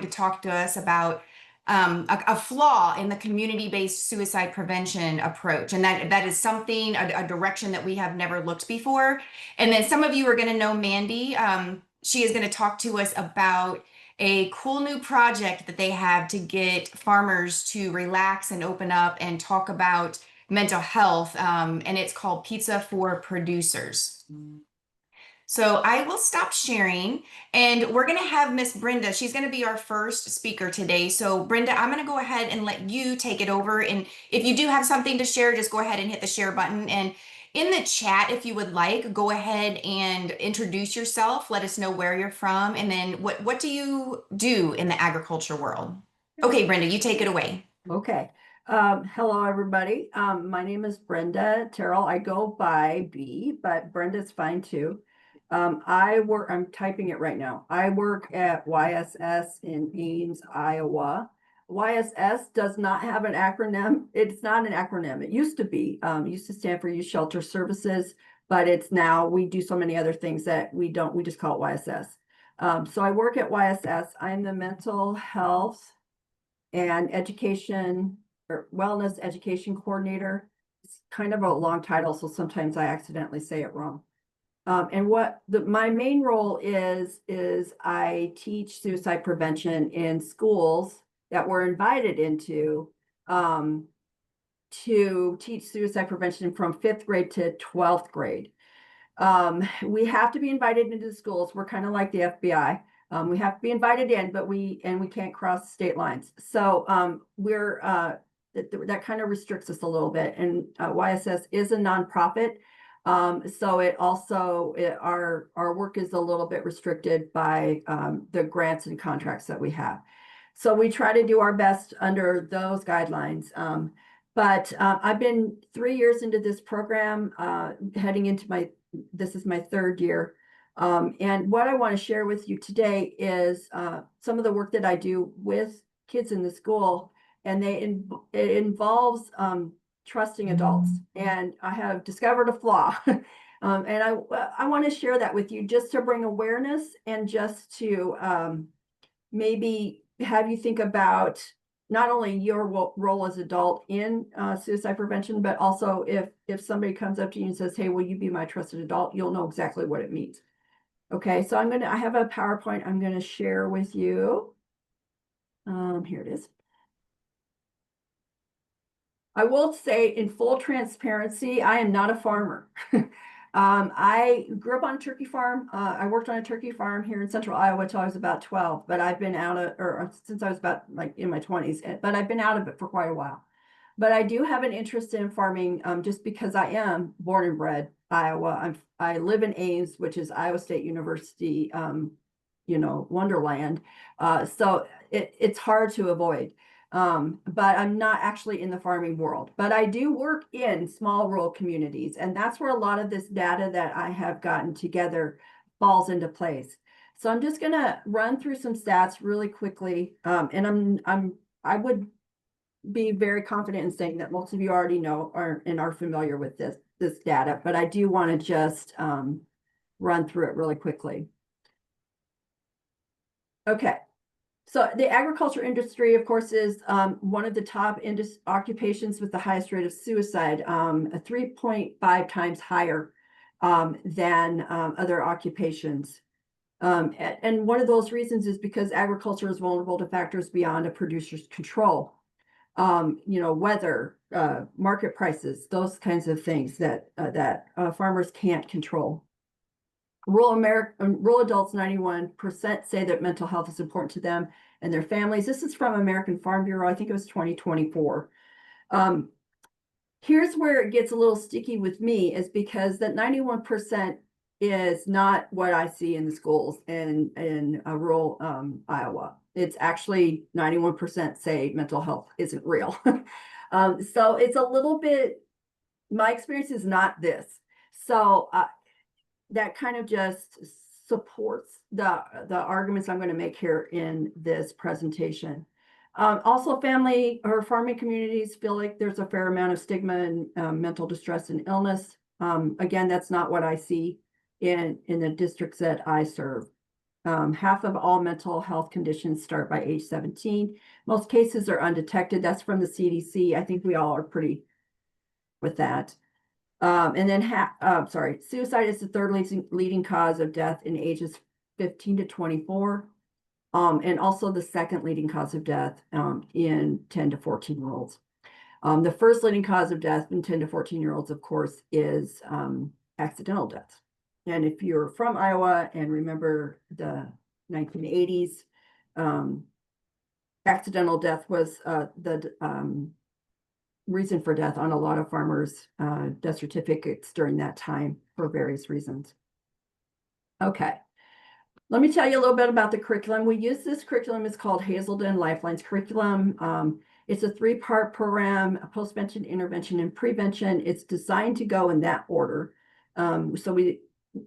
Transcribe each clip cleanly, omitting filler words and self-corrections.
to talk to us about a flaw in the community-based suicide prevention approach. And that is something, a direction that we have never looked before. And then some of you are going to know Mandy. She is going to talk to us about a cool new project that they have to get farmers to relax and open up and talk about mental health. And it's called Pizza for Producers. So I will stop sharing and we're going to have Miss Brenda. She's going to be our first speaker today. So Brenda, I'm going to go ahead and let you take it over. And if you do have something to share, just go ahead and hit the share button. And in the chat, if you would like, go ahead and introduce yourself. Let us know where you're from. And then what do you do in the agriculture world? Okay, Brenda, you take it away. Okay. Hello, everybody. My name is Brenda Tyrell. I go by B, but Brenda's fine too. I'm typing it right now. I work at YSS in Ames, Iowa. YSS does not have an acronym. It's not an acronym. It used to be, used to stand for Youth Shelter Services, but it's now, we do so many other things that we just call it YSS. So I work at YSS. I'm the mental health and education or wellness education coordinator. It's kind of a long title, so sometimes I accidentally say it wrong. And what my main role is I teach suicide prevention in schools that we're invited into to teach suicide prevention from 5th grade to 12th grade. We have to be invited into the schools. We're kind of like the FBI. We have to be invited in, but we can't cross state lines. So that kind of restricts us a little bit. And YSS is a nonprofit. So our work is a little bit restricted by the grants and contracts that we have. So we try to do our best under those guidelines. But I've been 3 years into this program, heading into this is my 3rd year. And what I want to share with you today is some of the work that I do with kids in the school, and it involves trusting adults. And I have discovered a flaw. And I want to share that with you just to bring awareness and just to maybe have you think about not only your role as adult in suicide prevention, but also if somebody comes up to you and says, hey, will you be my trusted adult? You'll know exactly what it means. Okay, so I have a PowerPoint I'm going to share with you. Here it is. I will say in full transparency, I am not a farmer. I grew up on a turkey farm. I worked on a turkey farm here in central Iowa until I was about 12, but I've been since I was about like in my 20s, but I've been out of it for quite a while. But I do have an interest in farming just because I am born and bred Iowa. I live in Ames, which is Iowa State University, wonderland. So it's hard to avoid. But I'm not actually in the farming world, but I do work in small rural communities. And that's where a lot of this data that I have gotten together falls into place. So I'm just going to run through some stats really quickly. And I would be very confident in saying that most of you already know and are familiar with this data, but I do want to just run through it really quickly. Okay. So the agriculture industry, of course, is one of the top occupations with the highest rate of suicide, 3.5 times higher than other occupations. And one of those reasons is because agriculture is vulnerable to factors beyond a producer's control. Weather, market prices, those kinds of things that farmers can't control. Rural adults, 91% say that mental health is important to them and their families. This is from American Farm Bureau. I think it was 2024. Here's where it gets a little sticky with me, is because that 91% is not what I see in the schools in rural Iowa. It's actually 91% say mental health isn't real. So it's a little bit, my experience is not this. So that kind of just supports the arguments I'm going to make here in this presentation. Also, family or farming communities feel like there's a fair amount of stigma and mental distress and illness. Again, that's not what I see in the districts that I serve. Half of all mental health conditions start by age 17. Most cases are undetected. That's from the CDC. I think we all are pretty with that. And then suicide is the third leading cause of death in ages 15 to 24. And also the second leading cause of death in 10 to 14-year-olds. The first leading cause of death in 10 to 14-year-olds, of course, is accidental deaths. And if you're from Iowa and remember the 1980s, accidental death was the reason for death on a lot of farmers' death certificates during that time for various reasons. Okay. Let me tell you a little bit about the curriculum. We use this curriculum. It's called Hazelden Lifelines curriculum. It's a 3-part program, postvention, intervention, and prevention. It's designed to go in that order.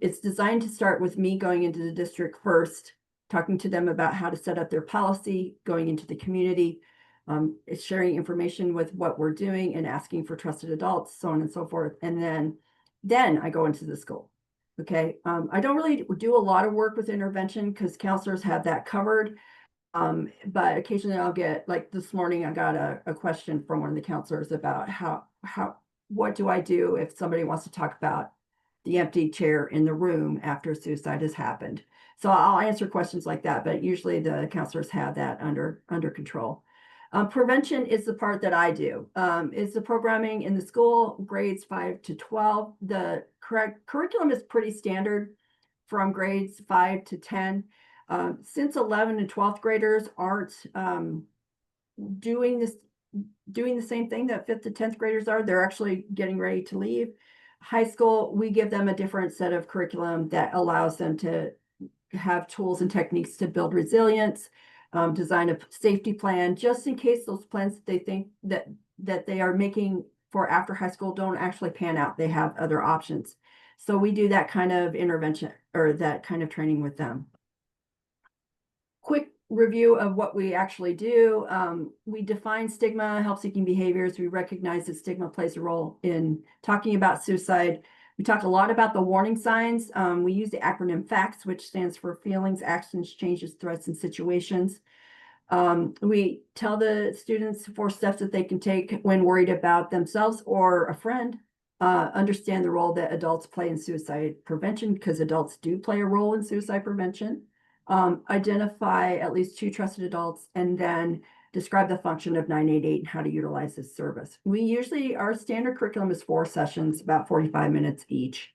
It's designed to start with me going into the district first, talking to them about how to set up their policy, going into the community, it's sharing information with what we're doing and asking for trusted adults, so on and so forth. And then I go into the school. Okay. I don't really do a lot of work with intervention because counselors have that covered. But occasionally I'll get, like this morning, I got a question from one of the counselors about what do I do if somebody wants to talk about the empty chair in the room after suicide has happened. So I'll answer questions like that, but usually the counselors have that under control. Prevention is the part that I do. It's the programming in the school, grades 5 to 12. The correct curriculum is pretty standard from grades 5 to 10. Since 11 and 12th graders aren't doing the same thing that 5th to 10th graders are, they're actually getting ready to leave high school. We give them a different set of curriculum that allows them to have tools and techniques to build resilience, design a safety plan, just in case those plans that they think that they are making for after high school don't actually pan out. They have other options. So we do that kind of intervention or that kind of training with them. Quick review of what we actually do. We define stigma, help-seeking behaviors. We recognize that stigma plays a role in talking about suicide. We talk a lot about the warning signs. We use the acronym FACTS, which stands for Feelings, Actions, Changes, Threats, and Situations. We tell the students 4 steps that they can take when worried about themselves or a friend. Understand the role that adults play in suicide prevention, because adults do play a role in suicide prevention. Identify at least 2 trusted adults, and then describe the function of 988 and how to utilize this service. Our standard curriculum is 4 sessions, about 45 minutes each.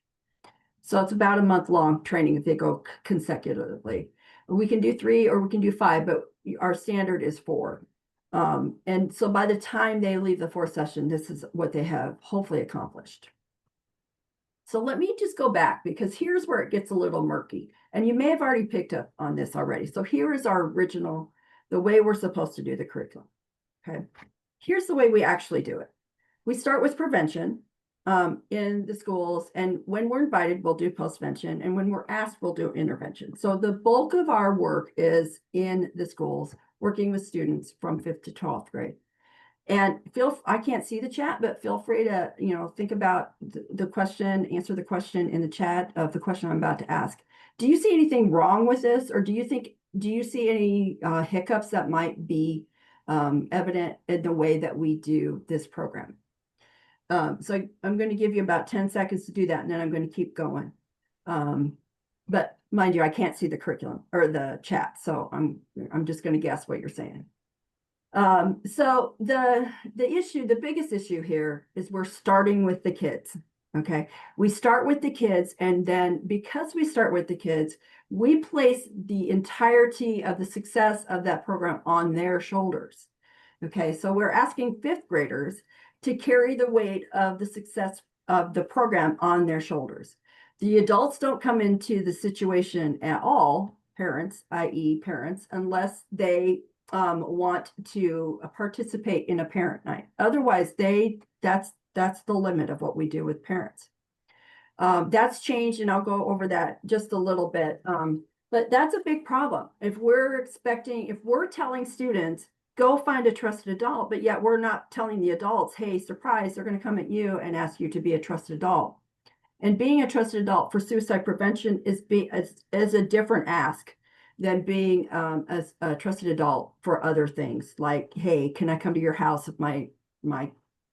So it's about a month-long training if they go consecutively. We can do 3 or we can do 5, but our standard is 4. And so by the time they leave the 4th session, this is what they have hopefully accomplished. So let me just go back, because here's where it gets a little murky. And you may have already picked up on this already. So here is our original, the way we're supposed to do the curriculum. Okay. Here's the way we actually do it. We start with prevention in the schools. And when we're invited, we'll do postvention. And when we're asked, we'll do intervention. So the bulk of our work is in the schools, working with students from 5th to 12th grade. And I can't see the chat, but feel free to, think about the question, answer the question in the chat of the question I'm about to ask. Do you see anything wrong with this? Or do you see any hiccups that might be evident in the way that we do this program? So I'm going to give you about 10 seconds to do that, and then I'm going to keep going. But mind you, I can't see the curriculum or the chat, so I'm just going to guess what you're saying. So the biggest issue here is we're starting with the kids. Okay. We start with the kids, and then because we start with the kids, we place the entirety of the success of that program on their shoulders. Okay. So we're asking 5th graders to carry the weight of the success of the program on their shoulders. The adults don't come into the situation at all, parents, i.e. parents, unless they want to participate in a parent night. Otherwise, that's the limit of what we do with parents. That's changed, and I'll go over that just a little bit. But that's a big problem. If we're telling students, go find a trusted adult, but yet we're not telling the adults, hey, surprise, they're going to come at you and ask you to be a trusted adult. And being a trusted adult for suicide prevention is a different ask. than being a trusted adult for other things, like, hey, can I come to your house if my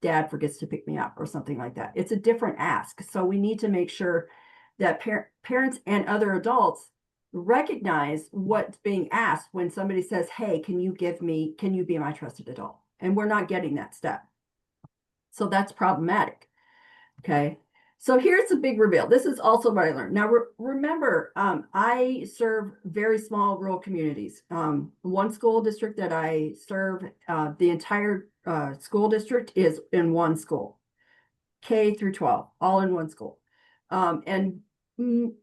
dad forgets to pick me up or something like that. It's a different ask. So we need to make sure that parents and other adults recognize what's being asked when somebody says, hey, can you be my trusted adult? And we're not getting that step. So that's problematic. Okay. So here's the big reveal. This is also what I learned. Now, remember, I serve very small rural communities. One school district that I serve, the entire school district is in one school, K through 12, all in one school. And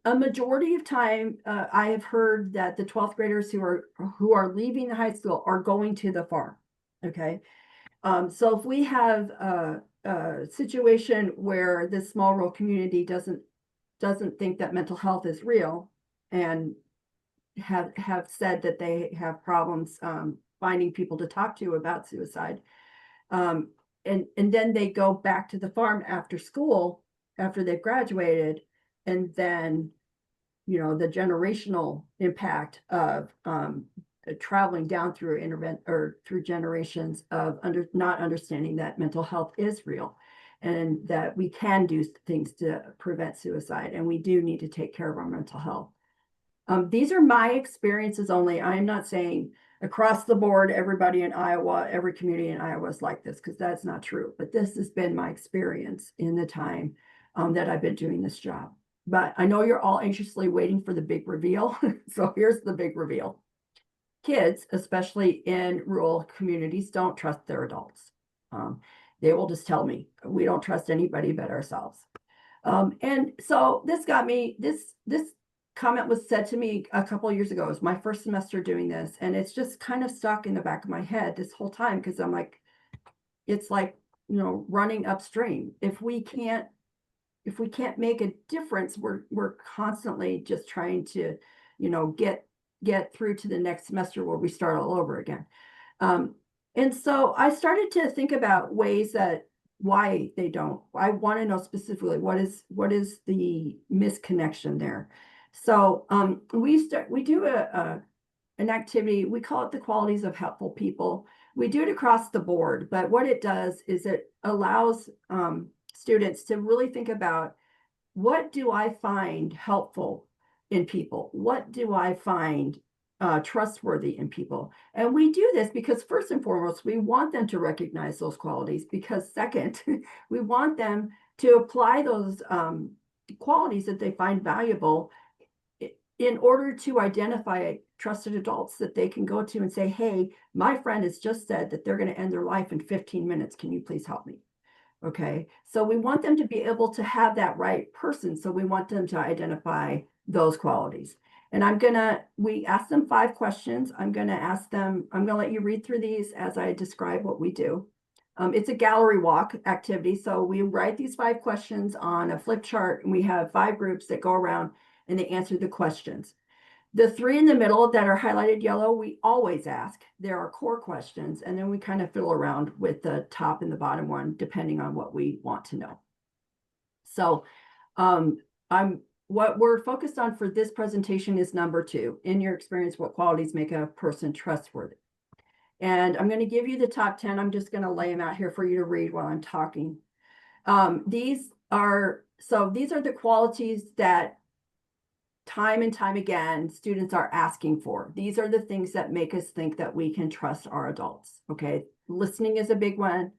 a majority of time, I have heard that the 12th graders who are leaving the high school are going to the farm. Okay. So if we have a situation where this small rural community doesn't think that mental health is real and have said that they have problems finding people to talk to about suicide, and then they go back to the farm after school after they've graduated, and then the generational impact of traveling down through through generations of not understanding that mental health is real and that we can do things to prevent suicide, and we do need to take care of our mental health. These are my experiences only. I'm not saying across the board, everybody in Iowa, every community in Iowa is like this, because that's not true. But this has been my experience in the time that I've been doing this job. But I know you're all anxiously waiting for the big reveal. So here's the big reveal. Kids, especially in rural communities, don't trust their adults. They will just tell me, we don't trust anybody but ourselves. And so this got me, this comment was said to me a couple of years ago. It was my first semester doing this, and it's just kind of stuck in the back of my head this whole time, because I'm like, it's like, running upstream. If we can't make a difference, we're constantly just trying to, get through to the next semester where we start all over again. And so I started to think about ways that why they don't. I want to know specifically what is the misconnection there. So we do an activity. We call it the qualities of helpful people. We do it across the board, but what it does is it allows students to really think about, what do I find helpful in people? What do I find trustworthy in people? And we do this because, first and foremost, we want them to recognize those qualities, because second, we want them to apply those qualities that they find valuable in order to identify trusted adults that they can go to and say, hey, my friend has just said that they're going to end their life in 15 minutes. Can you please help me? Okay, so we want them to be able to have that right person. So we want them to identify those qualities. And we ask them 5 questions. I'm going to let you read through these as I describe what we do. It's a gallery walk activity. So we write these 5 questions on a flip chart, and we have 5 groups that go around and they answer the questions. The 3 in the middle that are highlighted yellow, we always ask. There are core questions, and then we kind of fiddle around with the top and the bottom one, depending on what we want to know. So what we're focused on for this presentation is number 2. In your experience, what qualities make a person trustworthy? And I'm going to give you the top 10. I'm just going to lay them out here for you to read while I'm talking. These are the qualities that time and time again, students are asking for. These are the things that make us think that we can trust our adults. Okay. Listening is a big one.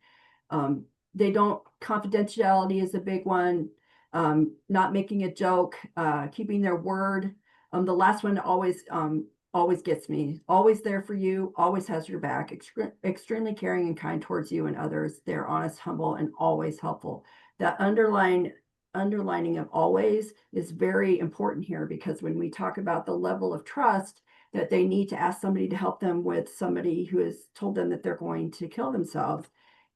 Confidentiality is a big one. Not making a joke, keeping their word. The last one always gets me. Always there for you, always has your back, extremely caring and kind towards you and others. They're honest, humble, and always helpful. That underlining of always is very important here, because when we talk about the level of trust that they need to ask somebody to help them with somebody who has told them that they're going to kill themselves,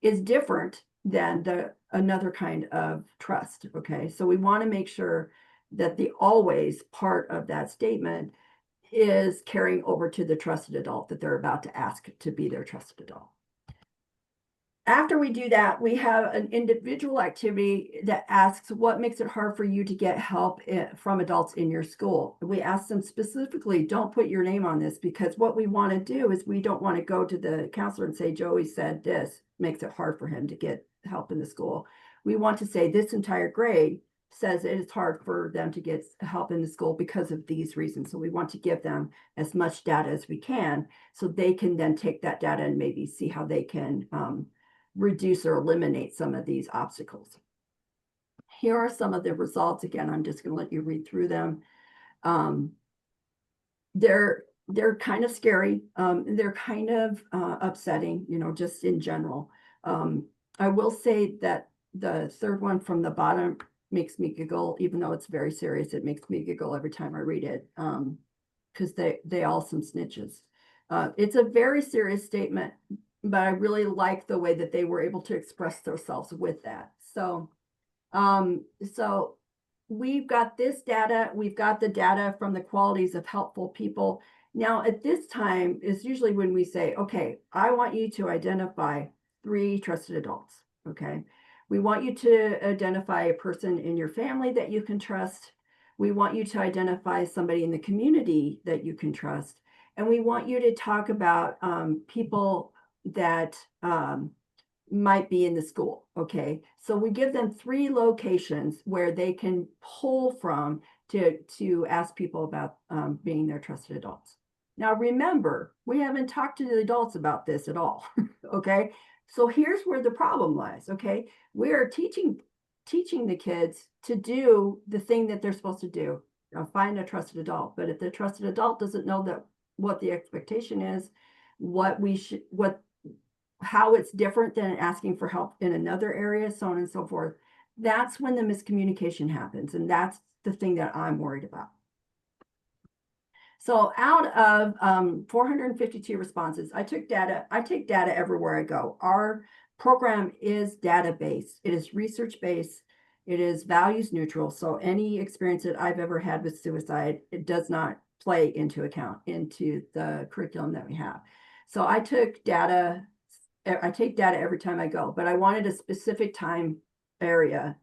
is different than another kind of trust. Okay, so we want to make sure that the always part of that statement is carrying over to the trusted adult that they're about to ask to be their trusted adult. After we do that, we have an individual activity that asks what makes it hard for you to get help from adults in your school. We ask them specifically, don't put your name on this, because what we want to do is we don't want to go to the counselor and say, Joey said this makes it hard for him to get help in the school. We want to say this entire grade says it is hard for them to get help in the school because of these reasons. So we want to give them as much data as we can so they can then take that data and maybe see how they can reduce or eliminate some of these obstacles. Here are some of the results. Again, I'm just going to let you read through them. They're kind of scary. They're kind of upsetting, you know, just in general. I will say that the third one from the bottom makes me giggle, even though it's very serious. It makes me giggle every time I read it, because they all some snitches. It's a very serious statement, but I really like the way that they were able to express themselves with that. So we've got this data, we've got the data from the qualities of helpful people. Now at this time is usually when we say, okay, I want you to identify 3 trusted adults. Okay. We want you to identify a person in your family that you can trust. We want you to identify somebody in the community that you can trust. And we want you to talk about people that might be in the school. Okay. So we give them 3 locations where they can pull from to ask people about being their trusted adults. Now, remember, we haven't talked to the adults about this at all. Okay. So here's where the problem lies. Okay. We are teaching the kids to do the thing that they're supposed to do, find a trusted adult. But if the trusted adult doesn't know that what the expectation is, how it's different than asking for help in another area, so on and so forth, that's when the miscommunication happens. And that's the thing that I'm worried about. So out of 452 responses, I take data everywhere I go. Our program is data-based. It is research-based. It is values neutral. So any experience that I've ever had with suicide, it does not play into account into the curriculum that we have. So I take data every time I go, but I wanted a specific time area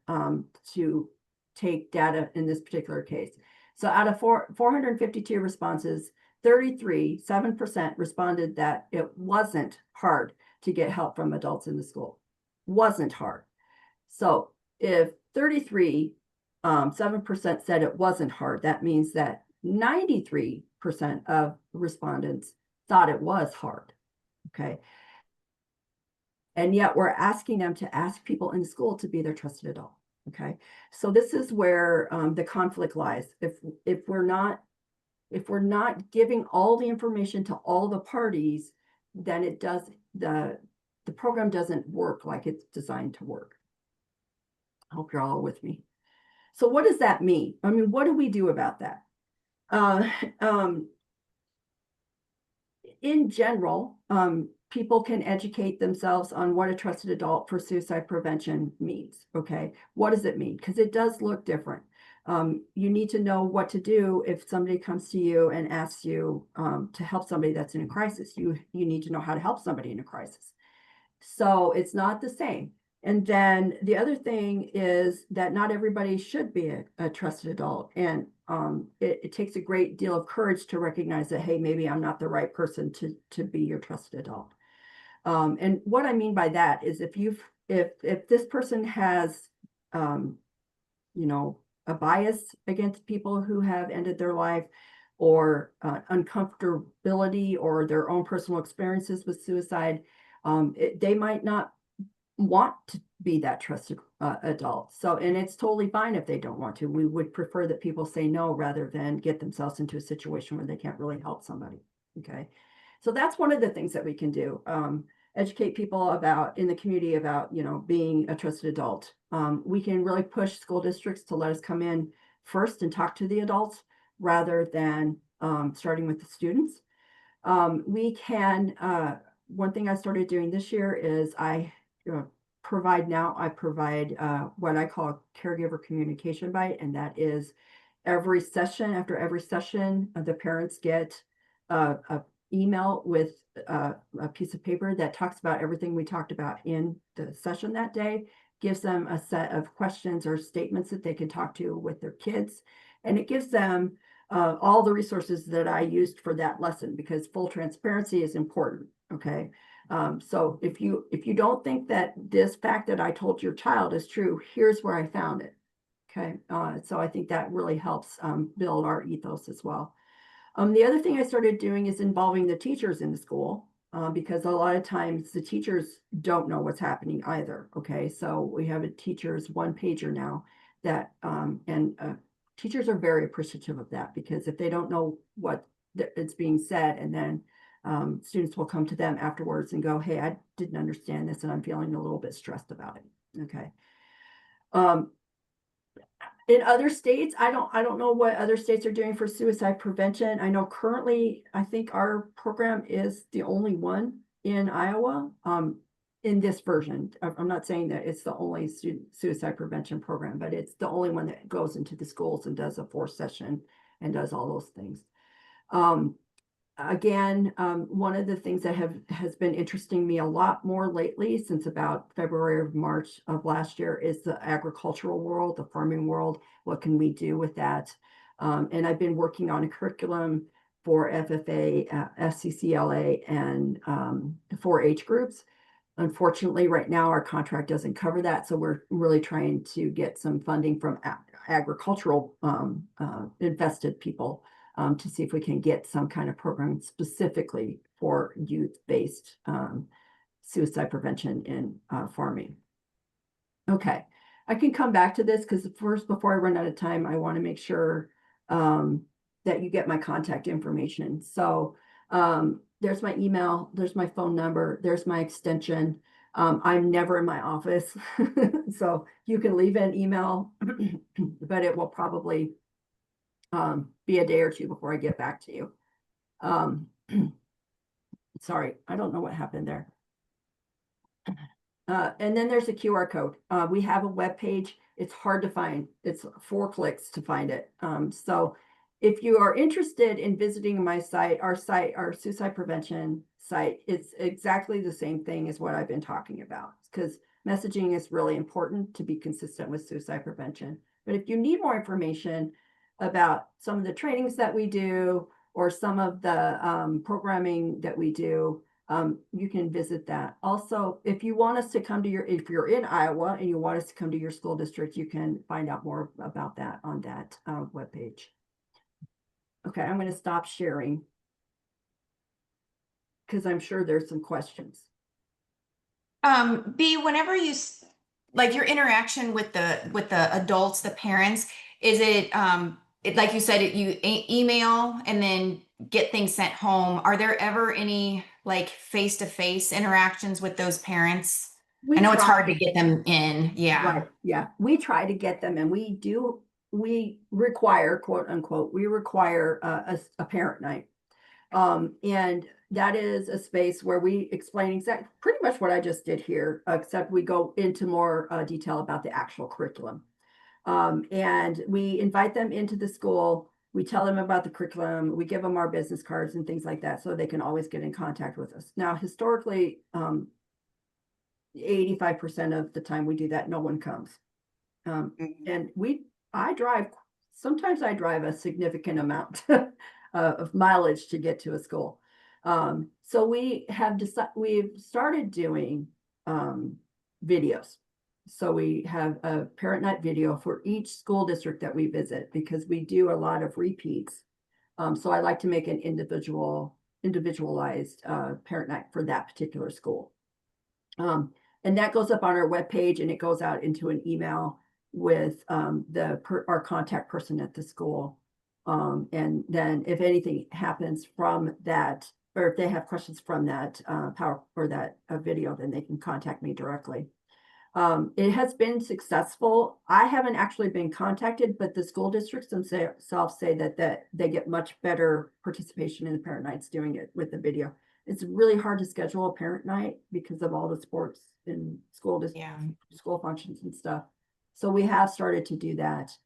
to take data in this particular case. So out of 452 responses, 7% responded that it wasn't hard to get help from adults in the school. Wasn't hard. So if 7% said it wasn't hard, that means that 93% of respondents thought it was hard. Okay. And yet we're asking them to ask people in school to be their trusted adult. Okay. So this is where the conflict lies. If we're not giving all the information to all the parties, then the program doesn't work like it's designed to work. I hope you're all with me. So what does that mean? I mean, what do we do about that? In general, people can educate themselves on what a trusted adult for suicide prevention means. Okay. What does it mean? Because it does look different. You need to know what to do if somebody comes to you and asks you to help somebody that's in a crisis. You need to know how to help somebody in a crisis. So it's not the same. And then the other thing is that not everybody should be a trusted adult. And it takes a great deal of courage to recognize that, hey, maybe I'm not the right person to be your trusted adult. And what I mean by that is if this person has, a bias against people who have ended their life, or uncomfortability, or their own personal experiences with suicide, they might not want to be that trusted adult. So, and it's totally fine if they don't want to. We would prefer that people say no rather than get themselves into a situation where they can't really help somebody. Okay. So that's one of the things that we can do. Educate people in the community about, being a trusted adult. We can really push school districts to let us come in first and talk to the adults rather than starting with the students. We can, one thing I started doing this year is I provide what I call caregiver communication bite, and that is after every session, the parents get a email with a piece of paper that talks about everything we talked about in the session that day, gives them a set of questions or statements that they can talk to with their kids. And it gives them all the resources that I used for that lesson, because full transparency is important. Okay. So if you don't think that this fact that I told your child is true, here's where I found it. Okay. So I think that really helps build our ethos as well. The other thing I started doing is involving the teachers in the school, because a lot of times the teachers don't know what's happening either. Okay, so we have a teacher's one pager now that, teachers are very appreciative of that, because if they don't know what it's being said, and then students will come to them afterwards and go, "Hey, I didn't understand this, and I'm feeling a little bit stressed about it." Okay. In other states, I don't know what other states are doing for suicide prevention. I know currently, I think our program is the only one in Iowa, in this version. I'm not saying that it's the only suicide prevention program, but it's the only one that goes into the schools and does a 4-session and does all those things. Again, one of the things that has been interesting me a lot more lately, since about February or March of last year, is the agricultural world, the farming world. What can we do with that? And I've been working on a curriculum for FFA, FCCLA, and 4-H groups. Unfortunately, right now our contract doesn't cover that, so we're really trying to get some funding from agricultural invested people, to see if we can get some kind of program specifically for youth-based suicide prevention in farming. Okay, I can come back to this, because first, before I run out of time, I want to make sure that you get my contact information. So there's my email, there's my phone number, there's my extension. I'm never in my office, so you can leave an email, but it will probably be a day or two before I get back to you. Sorry, I don't know what happened there. And then there's a QR code. We have a web page. It's hard to find. It's 4 clicks to find it. So if you are interested in visiting my site, our suicide prevention site, it's exactly the same thing as what I've been talking about, because messaging is really important to be consistent with suicide prevention. But if you need more information about some of the trainings that we do, or some of the programming that we do, you can visit that. Also, if you want us to come to if you're in Iowa and you want us to come to your school district, you can find out more about that on that webpage. Okay, I'm going to stop sharing, because I'm sure there's some questions. B, whenever like your interaction with the adults, the parents, is it like you said, you email and then get things sent home? Are there ever any like face-to-face interactions with those parents? I know it's hard to get them in. Yeah. Right. Yeah. We try to get them, and we require, quote unquote, we require a parent night. And that is a space where we explain pretty much what I just did here, except we go into more detail about the actual curriculum. And we invite them into the school. We tell them about the curriculum. We give them our business cards and things like that, so they can always get in contact with us. Now, historically, 85% of the time we do that, no one comes. And sometimes I drive a significant amount of mileage to get to a school. So we've started doing videos. So we have a parent night video for each school district that we visit, because we do a lot of repeats. So I like to make an individualized parent night for that particular school. And that goes up on our webpage, and it goes out into an email with our contact person at the school. And then if anything happens from that, or if they have questions from that video, then they can contact me directly. It has been successful. I haven't actually been contacted, but the school districts themselves say that they get much better participation in the parent nights doing it with the video. It's really hard to schedule a parent night because of all the sports and school functions and stuff. So we have started to do that.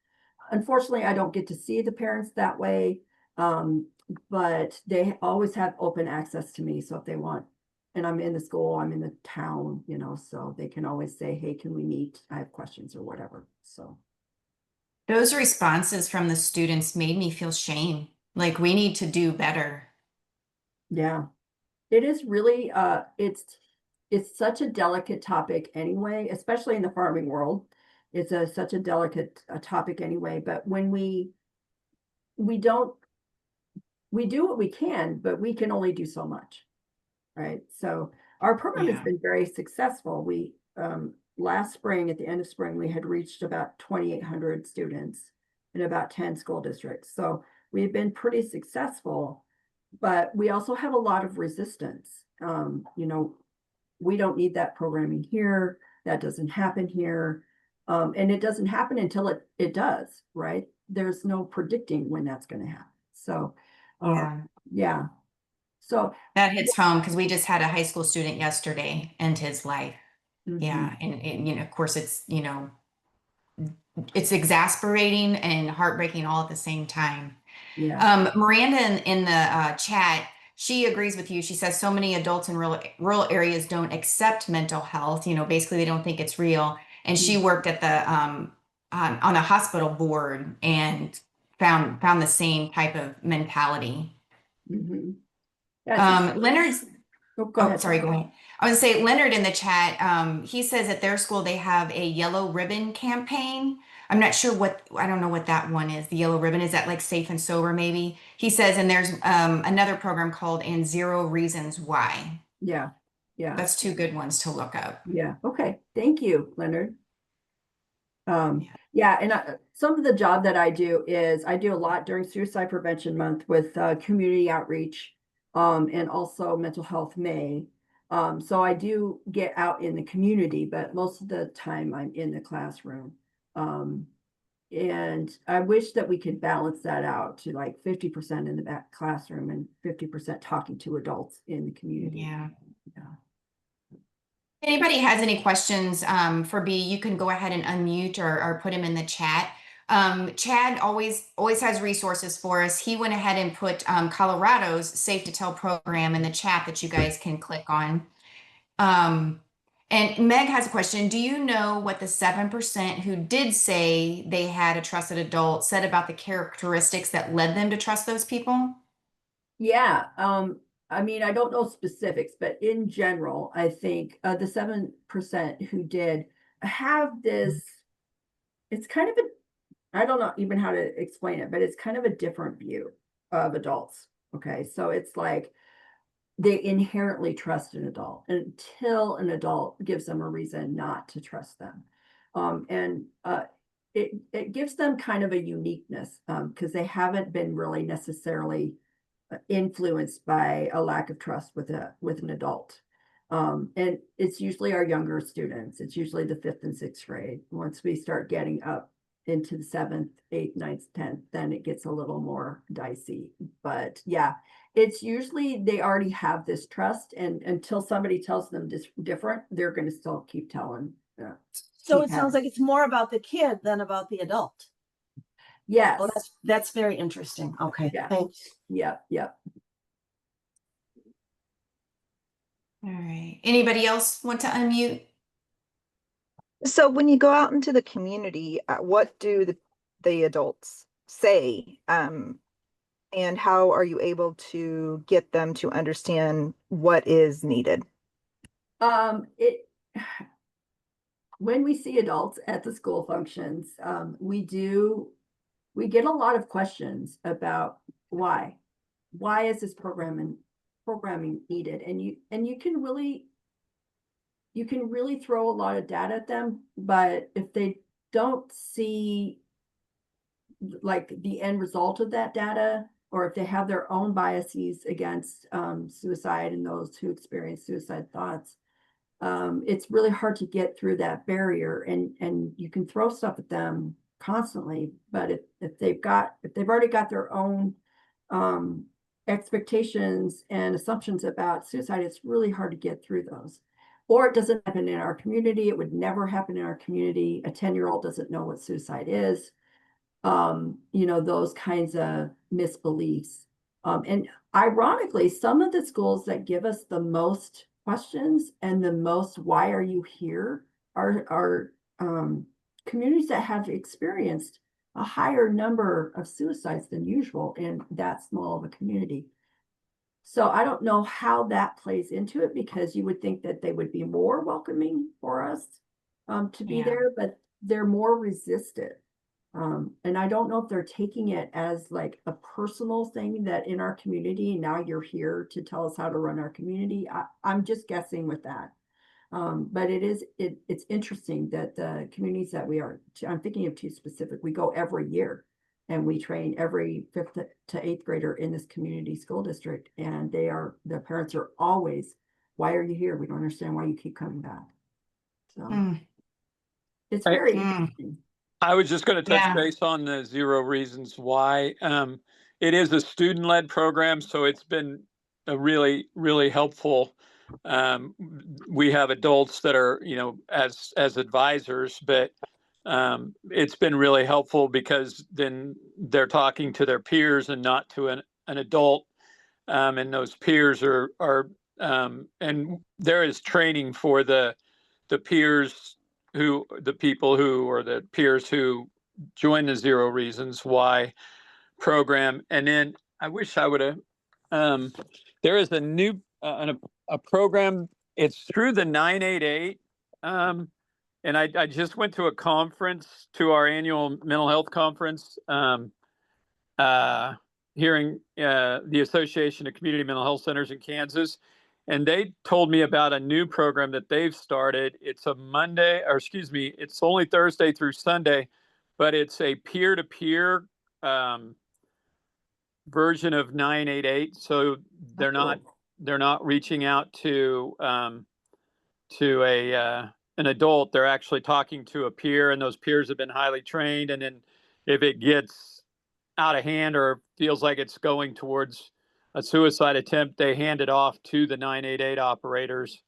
Unfortunately, I don't get to see the parents that way. but they always have open access to me. So if they want, and I'm in the school, I'm in the town, you know, so they can always say, hey, can we meet? I have questions or whatever. So, Those responses from the students made me feel shame. Like we need to do better. yeah, it is really, it's such a delicate topic anyway, especially in the farming world. It's such a delicate topic anyway, but when we don't, we do what we can, but we can only do so much. Right. So our program has Yeah. been very successful. We last spring, at the end of spring, we had reached about 2,800 students in about 10 school districts. So we've been pretty successful, but we also have a lot of resistance. You know, we don't need that programming here. That doesn't happen here. And it doesn't happen until it does, right? There's no predicting when that's going to happen. So, uh, Yeah. yeah. So, That hits home because we just had a high school student yesterday end his life. mhm, Yeah. And of course it's, it's exasperating and heartbreaking all at the same time. yeah. Miranda in the chat, she agrees with you. She says so many adults in rural areas don't accept mental health. Basically they don't think it's real. And she Mm. worked at the on a hospital board and found the same type of mentality. Mhm. That's ex Leonard's oh, go Oh, ahead. sorry, go ahead. I would say Leonard in the chat, he says at their school they have a yellow ribbon campaign. I'm not sure I don't know what that one is. The yellow ribbon, is that like safe and sober maybe? He says, and there's another program called And Zero Reasons Why. Yeah, yeah, That's two good ones to look up. yeah. Okay. Thank you, Leonard. Yeah. Yeah, and some of the job that I do is I do a lot during Suicide Prevention Month with community outreach, and also Mental Health May. So I do get out in the community, but most of the time I'm in the classroom. Um, and I wish that we could balance that out to like 50% in the back classroom and 50% talking to adults in the community. Yeah. Yeah. Anybody has any questions for B, you can go ahead and unmute or put him in the chat. Chad always has resources for us. He went ahead and put Colorado's Safe to Tell program in the chat that you guys can click on. And Meg has a question. Do you know what the 7% who did say they had a trusted adult said about the characteristics that led them to trust those people? Yeah, I mean, I don't know specifics, but in general, I think the 7% who did have this, it's kind of I don't know even how to explain it, but it's kind of a different view of adults. Okay, so it's like they inherently trust an adult until an adult gives them a reason not to trust them. And it gives them kind of a uniqueness because they haven't been really necessarily influenced by a lack of trust with an adult. And it's usually our younger students. It's usually the fifth and sixth grade. Once we start getting up into the seventh, eighth, ninth, 10th, then it gets a little more dicey. But yeah, it's usually they already have this trust, and until somebody tells them different, they're going to still keep telling. So Keep it sounds having. like it's more about the kid than about the adult. Yes. Oh, that's very interesting. Okay, Yeah. thanks. Yeah. Yeah. All right. Anybody else want to unmute? So when you go out into the community, what do the adults say? And how are you able to get them to understand what is needed? It when we see adults at the school functions, we get a lot of questions about why is this programming needed, and you can really throw a lot of data at them, but if they don't see like the end result of that data, or if they have their own biases against suicide and those who experience suicide thoughts, it's really hard to get through that barrier, and you can throw stuff at them constantly, but if they've already got their own expectations and assumptions about suicide, it's really hard to get through those. Or it doesn't happen in our community. It would never happen in our community. A 10-year-old doesn't know what suicide is. Those kinds of misbeliefs. And ironically, some of the schools that give us the most questions and the most "why are you here" are communities that have experienced a higher number of suicides than usual in that small of a community. So I don't know how that plays into it, because you would think that they would be more welcoming for us to be Yeah. there, but they're more resistant. And I don't know if they're taking it as like a personal thing that in our community, now you're here to tell us how to run our community. I'm just guessing with that. But it's interesting that the communities that I'm thinking of two specific, we go every year and we train every 5th to 8th grader in this community school district. And their parents are always, "Why are you here? We don't understand why you keep coming back." So it's very interesting. I was just going to touch Yeah. base on the 0 reasons why. It is a student-led program, so it's been a really, really helpful. We have adults that are, as advisors, but it's been really helpful because then they're talking to their peers and not to an adult, and those peers are and there is training for the peers the peers who join the 0 reasons why program. And then I wish I would have, there is a new, a program, it's through the 988. And I just went to a conference, to our annual mental health conference, hearing the Association of Community Mental Health Centers in Kansas. And they told me about a new program that they've started. It's it's only Thursday through Sunday, but it's a peer-to-peer version of 988. So they're not reaching out to an adult. They're actually talking to a peer, and those peers have been highly trained. And then if it gets out of hand or feels like it's going towards a suicide attempt, they hand it off to the 988 operators,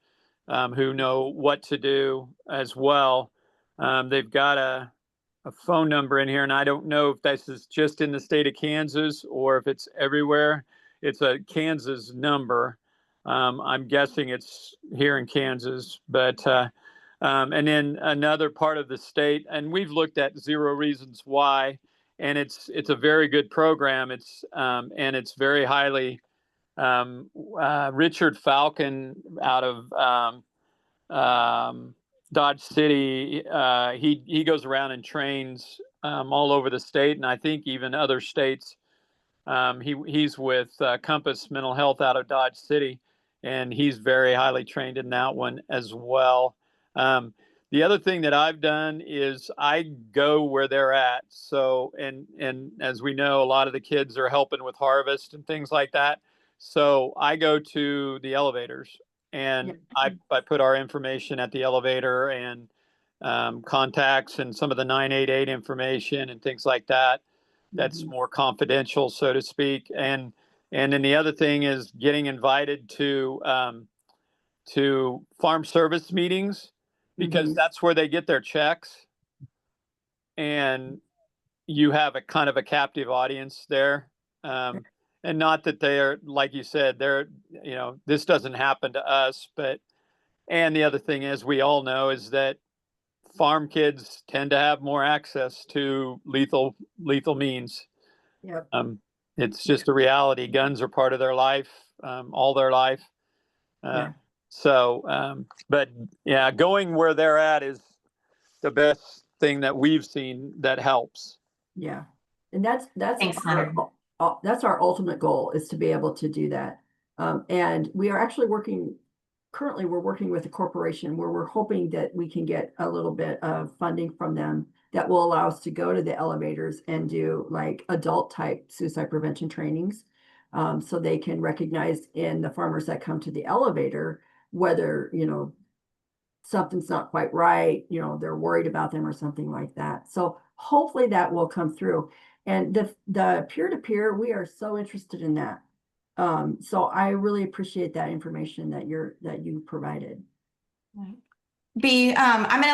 who know what to do as well. They've got a phone number in here, and I don't know if this is just in the state of Kansas or if it's everywhere. It's a Kansas number. I'm guessing it's here in Kansas, but and then another part of the state, and we've looked at 0 reasons why. And it's a very good program. And it's very highly, Richard Falcon out of Dodge City. He goes around and trains all over the state, and I think even other states. He's with Compass Mental Health out of Dodge City, and he's very highly trained in that one as well. The other thing that I've done is I go where they're at. So, and as we know, a lot of the kids are helping with harvest and things like that. So I go to the elevators, and I put our information at the elevator, and contacts and some of the 988 information and things like that. That's more confidential, so to speak. And then the other thing is getting invited to farm service meetings, because that's where they get their checks, and you have a kind of a captive audience there. And not that they're, like you said, this doesn't happen to us, and the other thing is, we all know, is that farm kids tend to have more access to lethal means. Yep. It's just a reality. Guns are part of their life, all their life. But yeah, going where they're at is the best thing that we've seen that helps. Yeah. And that's Thanks, Hunter. that's our ultimate goal, is to be able to do that. And we are actually currently we're working with a corporation where we're hoping that we can get a little bit of funding from them that will allow us to go to the elevators and do like adult type suicide prevention trainings. So they can recognize in the farmers that come to the elevator whether, something's not quite right, they're worried about them or something like that. So hopefully that will come through. And the peer-to-peer, we are so interested in that. So I really appreciate that information that you provided. I'm going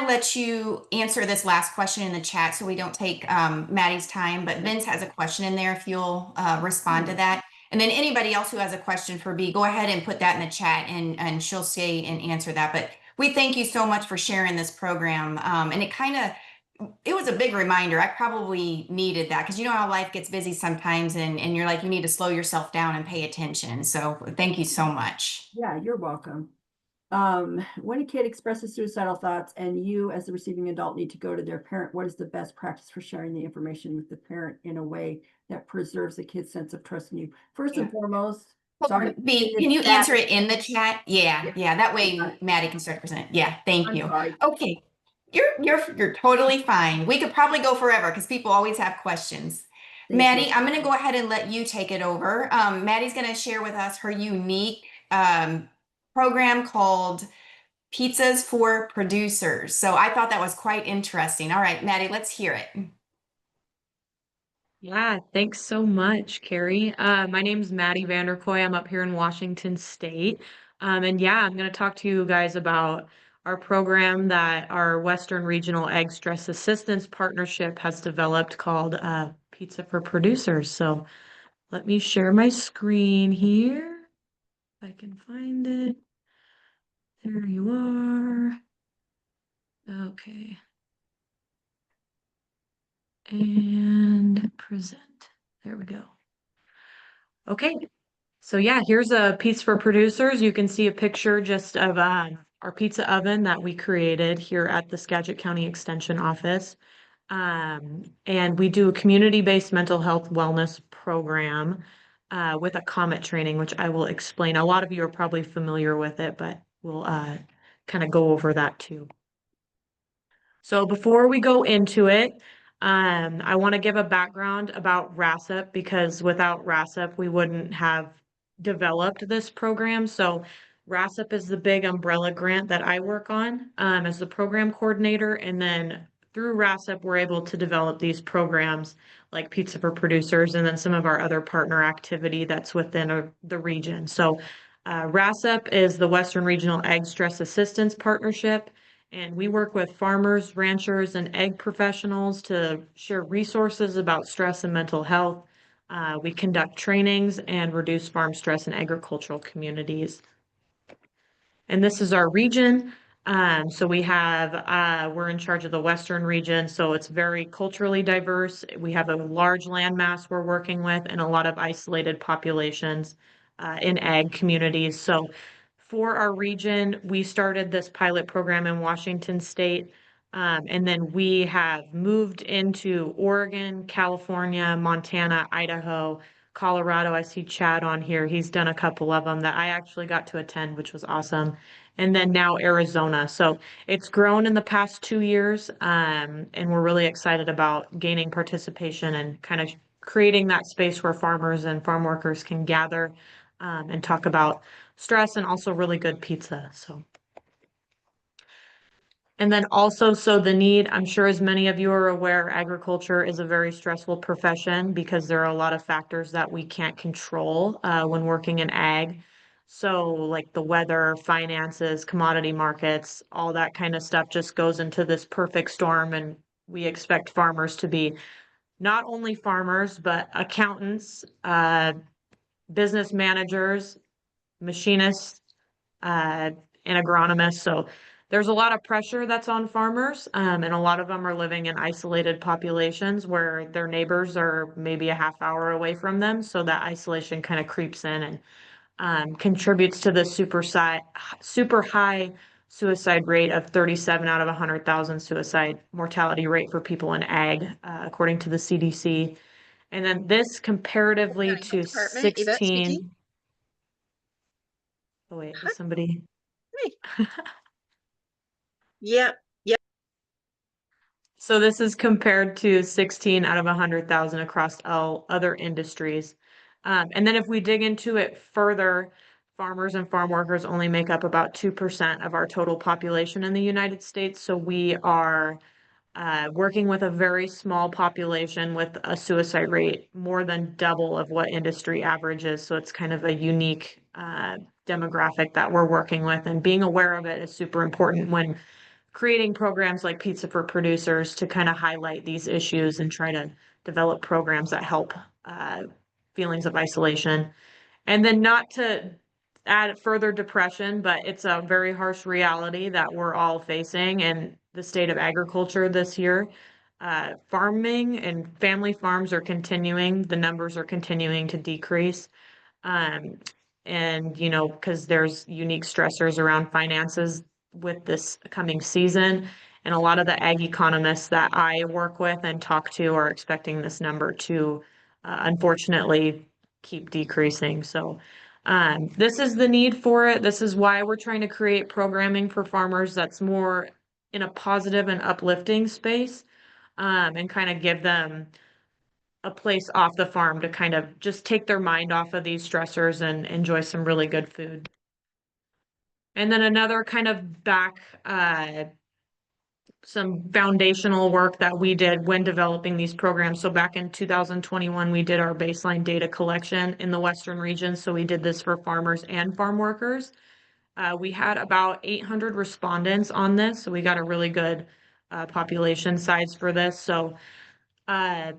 to let you answer this last question in the chat so we don't take Maddie's time, but Vince has a question in there if you'll respond to that. And then anybody else who has a question for B, go ahead and put that in the chat and she'll say and answer that. But we thank you so much for sharing this program. And it was a big reminder. I probably needed that because you know how life gets busy sometimes and you're like, you need to slow yourself down and pay attention. So thank you so much. Yeah, you're welcome. When a kid expresses suicidal thoughts and you as the receiving adult need to go to their parent, what is the best practice for sharing the information with the parent in a way that preserves the kid's sense of trust in you? First and foremost, sorry. B, can you answer it in the chat? Yeah, that way Got it. Maddie can start to present. Yeah, thank I'm you. sorry. Okay, you're totally fine. We could probably go forever because people always have questions. Thank Maddie, you. I'm going to go ahead and let you take it over. Maddie's going to share with us her unique program called Pizzas for Producers. So I thought that was quite interesting. All right, Maddie, let's hear it. Yeah, thanks so much, Carrie. My name's Maddy Vanderkooy. I'm up here in Washington State. And yeah, I'm going to talk to you guys about our program that our Western Regional AgriStress Assistance Partnership has developed called Pizza for Producers. So let me share my screen here. If I can find it. There you are. Okay. And present. There we go. Okay. So yeah, here's a Pizza for Producers. You can see a picture just of our pizza oven that we created here at the Skagit County Extension Office. And we do a community-based mental health wellness program with a COMET training, which I will explain. A lot of you are probably familiar with it, but we'll kind of go over that too. So before we go into it, I want to give a background about RASP because without RASP, we wouldn't have developed this program. So RASP is the big umbrella grant that I work on as the program coordinator. And then through RASP, we're able to develop these programs like Pizza for Producers and then some of our other partner activity that's within the region. So RASP is the Western Regional AgriStress Assistance Partnership. And we work with farmers, ranchers, and ag professionals to share resources about stress and mental health. We conduct trainings and reduce farm stress in agricultural communities. And this is our region. So we have, we're in charge of the Western region, so it's very culturally diverse. We have a large landmass we're working with and a lot of isolated populations in ag communities. So for our region, we started this pilot program in Washington State, and then we have moved into Oregon, California, Montana, Idaho, Colorado. I see Chad on here. He's done a couple of them that I actually got to attend, which was awesome. And then now Arizona. So it's grown in the past 2 years, and we're really excited about gaining participation and kind of creating that space where farmers and farm workers can gather and talk about stress and also really good pizza. So. And then also, so the need, I'm sure as many of you are aware, agriculture is a very stressful profession because there are a lot of factors that we can't control when working in ag. So like the weather, finances, commodity markets, all that kind of stuff just goes into this perfect storm. And we expect farmers to be not only farmers, but accountants, business managers, machinists, and agronomists. So there's a lot of pressure that's on farmers, and a lot of them are living in isolated populations where their neighbors are maybe a half hour away from them. So that isolation kind of creeps in and contributes to the super high suicide rate of 37 out of 100,000 suicide mortality rate for people in ag, according to the CDC. And then this comparatively to Department, Yvette speaking. 16. Oh wait, is somebody? Hey. Yep. So this is compared to 16 out of 100,000 across all other industries. And then if we dig into it further, farmers and farm workers only make up about 2% of our total population in the United States. So we are working with a very small population with a suicide rate more than double of what industry average is. So it's kind of a unique demographic that we're working with, and being aware of it is super important when creating programs like Pizza for Producers to kind of highlight these issues and try to develop programs that help feelings of isolation. And then not to add further depression, but it's a very harsh reality that we're all facing in the state of agriculture this year. Farming and family farms are continuing, the numbers are continuing to decrease. Um, and, you know, because there's unique stressors around finances with this coming season. And a lot of the ag economists that I work with and talk to are expecting this number to unfortunately keep decreasing. So this is the need for it. This is why we're trying to create programming for farmers that's more in a positive and uplifting space, and kind of give them a place off the farm to kind of just take their mind off of these stressors and enjoy some really good food. And then another kind of some foundational work that we did when developing these programs. So back in 2021, we did our baseline data collection in the Western region. So we did this for farmers and farm workers. We had about 800 respondents on this. So we got a really good population size for this. So uh,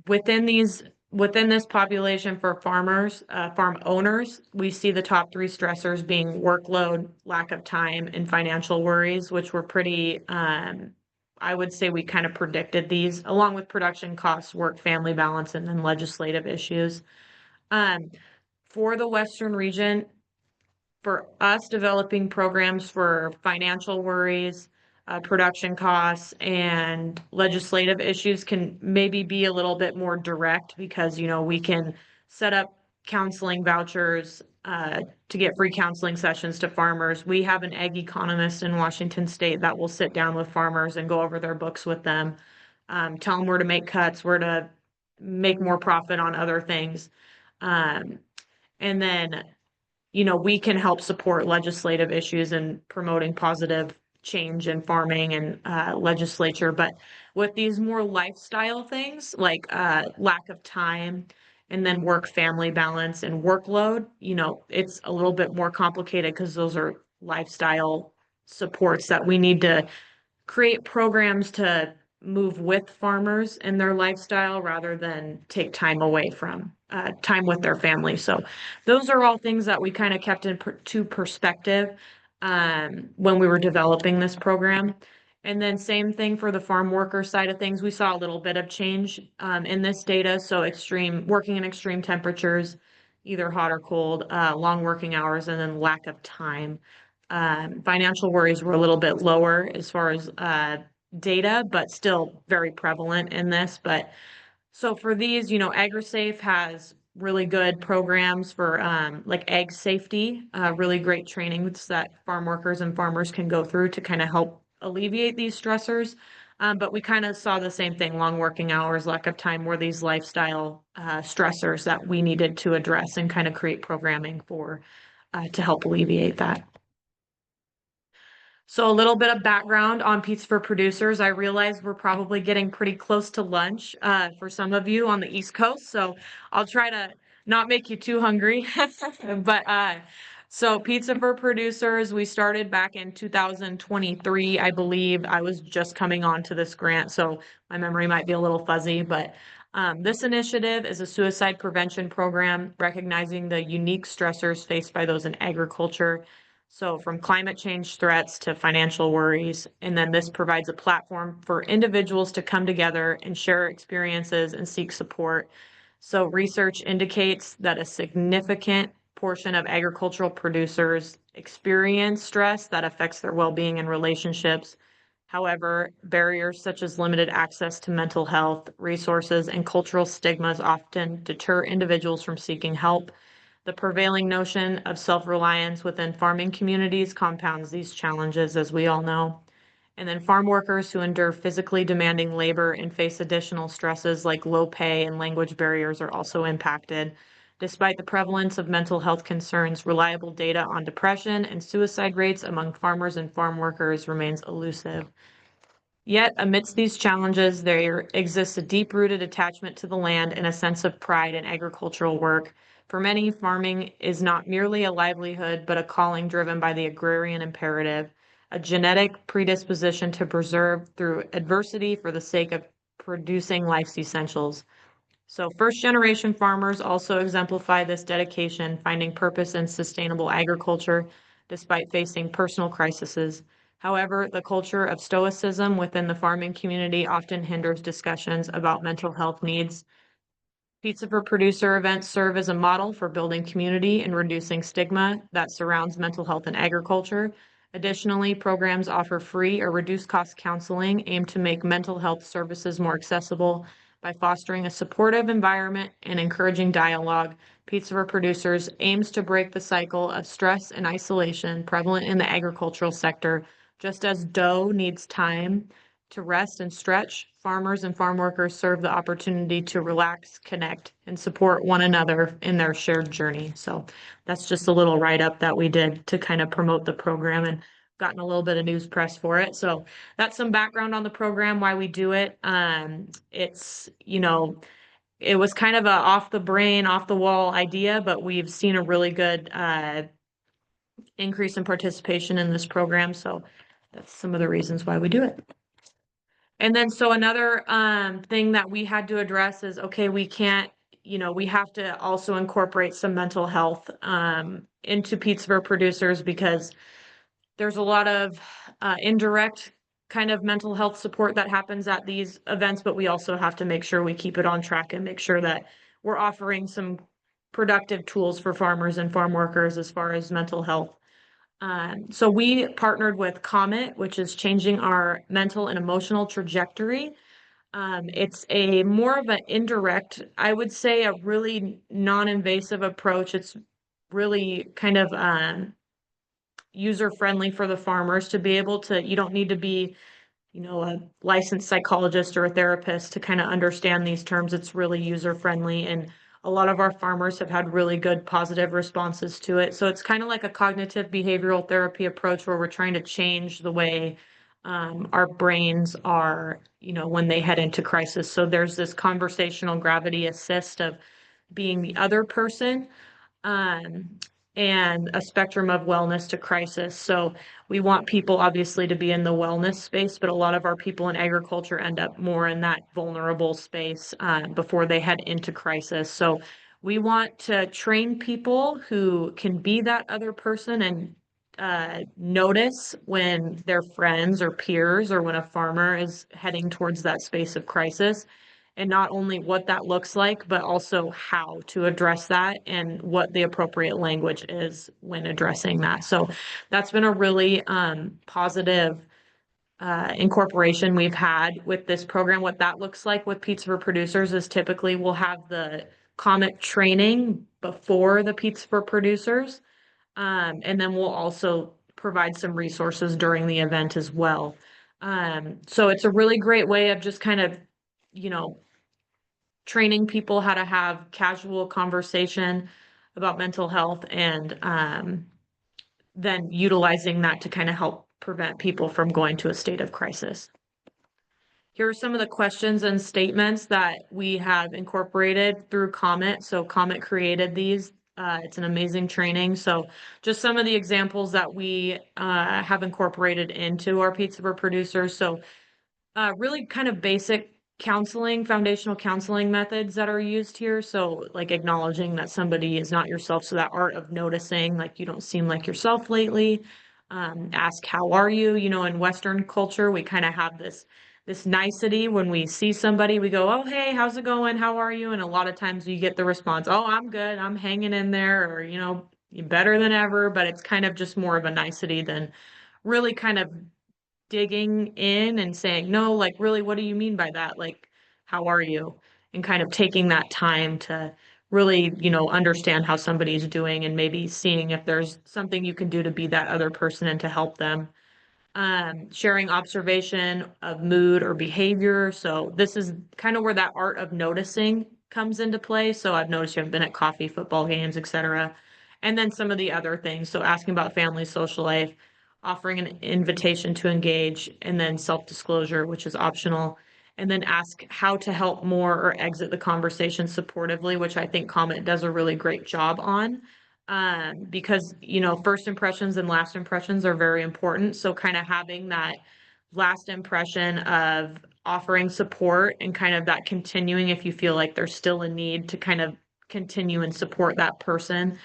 within this population for farmers, farm owners, we see the top three stressors being workload, lack of time, and financial worries, which were pretty, I would say we kind of predicted these, along with production costs, work, family balance, and then legislative issues. For the Western region, for us developing programs for financial worries, production costs, and legislative issues can maybe be a little bit more direct because, you know, we can set up counseling vouchers to get free counseling sessions to farmers. We have an ag economist in Washington State that will sit down with farmers and go over their books with them, tell them where to make cuts, where to make more profit on other things. And then, you know, we can help support legislative issues and promoting positive change in farming and legislature. But with these more lifestyle things like lack of time and then work family balance and workload, you know, it's a little bit more complicated because those are lifestyle supports that we need to create programs to move with farmers in their lifestyle rather than take time away from time with their family. So those are all things that we kind of kept into perspective when we were developing this program. And then same thing for the farm worker side of things. We saw a little bit of change in this data. So working in extreme temperatures, either hot or cold, long working hours, and then lack of time. Financial worries were a little bit lower as far as data, but still very prevalent in this. But so for these, you know, AgriSafe has really good programs for like egg safety, really great trainings that farm workers and farmers can go through to kind of help alleviate these stressors. But we kind of saw the same thing, long working hours, lack of time, were these lifestyle stressors that we needed to address and kind of create programming for to help alleviate that. So a little bit of background on Pizza for Producers. I realize we're probably getting pretty close to lunch for some of you on the East Coast. So I'll try to not make you too hungry. But so Pizza for Producers, we started back in 2023, I believe. I was just coming on to this grant, so my memory might be a little fuzzy. But this initiative is a suicide prevention program recognizing the unique stressors faced by those in agriculture. So from climate change threats to financial worries, and then this provides a platform for individuals to come together and share experiences and seek support. So research indicates that a significant portion of agricultural producers experience stress that affects their well-being and relationships. However, barriers such as limited access to mental health, resources, and cultural stigmas often deter individuals from seeking help. The prevailing notion of self-reliance within farming communities compounds these challenges, as we all know. And then farm workers who endure physically demanding labor and face additional stresses like low pay and language barriers are also impacted. Despite the prevalence of mental health concerns, reliable data on depression and suicide rates among farmers and farm workers remains elusive. Yet, amidst these challenges, there exists a deep-rooted attachment to the land and a sense of pride in agricultural work. For many, farming is not merely a livelihood, but a calling driven by the agrarian imperative, a genetic predisposition to preserve through adversity for the sake of producing life's essentials. So first generation farmers also exemplify this dedication, finding purpose in sustainable agriculture despite facing personal crises. However, the culture of stoicism within the farming community often hinders discussions about mental health needs. Pizza for Producer events serve as a model for building community and reducing stigma that surrounds mental health in agriculture. Additionally, programs offer free or reduced cost counseling aimed to make mental health services more accessible by fostering a supportive environment and encouraging dialogue. Pizza for Producers aims to break the cycle of stress and isolation prevalent in the agricultural sector. Just as dough needs time to rest and stretch, farmers and farm workers serve the opportunity to relax, connect, and support one another in their shared journey. So that's just a little write-up that we did to kind of promote the program, and gotten a little bit of news press for it. So that's some background on the program, why we do it. It's, it was kind of a off the brain, off the wall idea, but we've seen a really good increase in participation in this program. So that's some of the reasons why we do it. And then, so another thing that we had to address is, okay, we can't, we have to also incorporate some mental health into Pizza for Producers, because there's a lot of indirect kind of mental health support that happens at these events, but we also have to make sure we keep it on track and make sure that we're offering some productive tools for farmers and farm workers as far as mental health. So we partnered with Comet, which is changing our mental and emotional trajectory. It's a more of an indirect, I would say, a really non-invasive approach. It's really kind of user-friendly for the farmers to be able to, you don't need to be, a licensed psychologist or a therapist to kind of understand these terms. It's really user-friendly, and a lot of our farmers have had really good positive responses to it. So it's kind of like a cognitive behavioral therapy approach where we're trying to change the way our brains are, when they head into crisis. So there's this conversational gravity assist of being the other person, um, and a spectrum of wellness to crisis. So we want people obviously to be in the wellness space, but a lot of our people in agriculture end up more in that vulnerable space before they head into crisis. So we want to train people who can be that other person and notice when their friends or peers or when a farmer is heading towards that space of crisis, and not only what that looks like, but also how to address that and what the appropriate language is when addressing that. So that's been a really positive incorporation we've had with this program. What that looks like with Pizza for Producers is typically we'll have the Comet training before the Pizza for Producers, and then we'll also provide some resources during the event as well. So it's a really great way of just kind of, training people how to have casual conversation about mental health, and then utilizing that to kind of help prevent people from going to a state of crisis. Here are some of the questions and statements that we have incorporated through Comet. So Comet created these. It's an amazing training. So just some of the examples that we have incorporated into our Pizza for Producers. So really kind of basic counseling, foundational counseling methods that are used here. So like acknowledging that somebody is not yourself. So that art of noticing, like, you don't seem like yourself lately. Ask, how are you? In Western culture, we kind of have this nicety. When we see somebody, we go, oh, hey, how's it going? How are you? And a lot of times you get the response, oh, I'm good. I'm hanging in there, or, better than ever. But it's kind of just more of a nicety than really kind of digging in and saying, no, like, really, what do you mean by that? Like, how are you? And kind of taking that time to really, understand how somebody's doing, and maybe seeing if there's something you can do to be that other person and to help them. Sharing observation of mood or behavior. So this is kind of where that art of noticing comes into play. So I've noticed you haven't been at coffee, football games, etc. And then some of the other things. So asking about family, social life, offering an invitation to engage, and then self-disclosure, which is optional. And then ask how to help more or exit the conversation supportively, which I think Comet does a really great job on. Because, first impressions and last impressions are very important. So kind of having that last impression of offering support and kind of that continuing if you feel like there's still a need to kind of continue and support that person.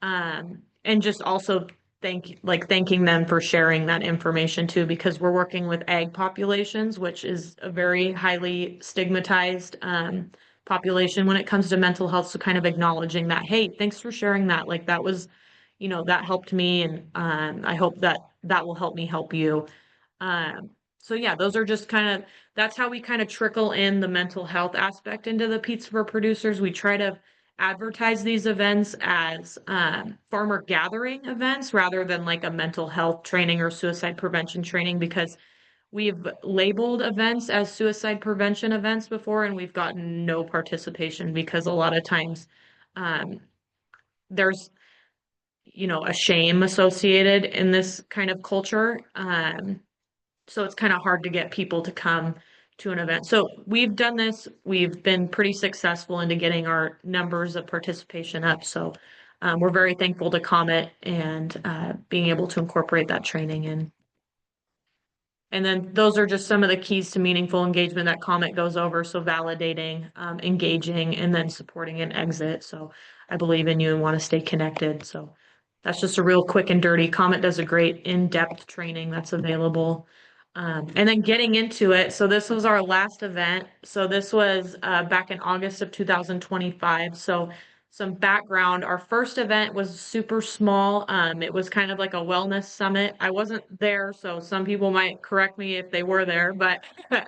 And just also thanking them for sharing that information too, because we're working with ag populations, which is a very highly stigmatized population when it comes to mental health. So kind of acknowledging that, hey, thanks for sharing that. Like that was, that helped me, and I hope that that will help me help you. So yeah, those are just that's how we kind of trickle in the mental health aspect into the Pizza for Producers. We try to advertise these events as farmer gathering events rather than like a mental health training or suicide prevention training, because we've labeled events as suicide prevention events before and we've gotten no participation because a lot of times there's a shame associated in this kind of culture. So it's kind of hard to get people to come to an event. So we've done this. We've been pretty successful into getting our numbers of participation up. So we're very thankful to Comet and being able to incorporate that training in. And then those are just some of the keys to meaningful engagement that Comet goes over. So validating, engaging, and then supporting an exit. So I believe in you and want to stay connected. So that's just a real quick and dirty. Comet does a great in-depth training that's available. And then getting into it. So this was our last event. So this was back in August of 2025. So some background. Our first event was super small. It was kind of like a wellness summit. I wasn't there, so some people might correct me if they were there, but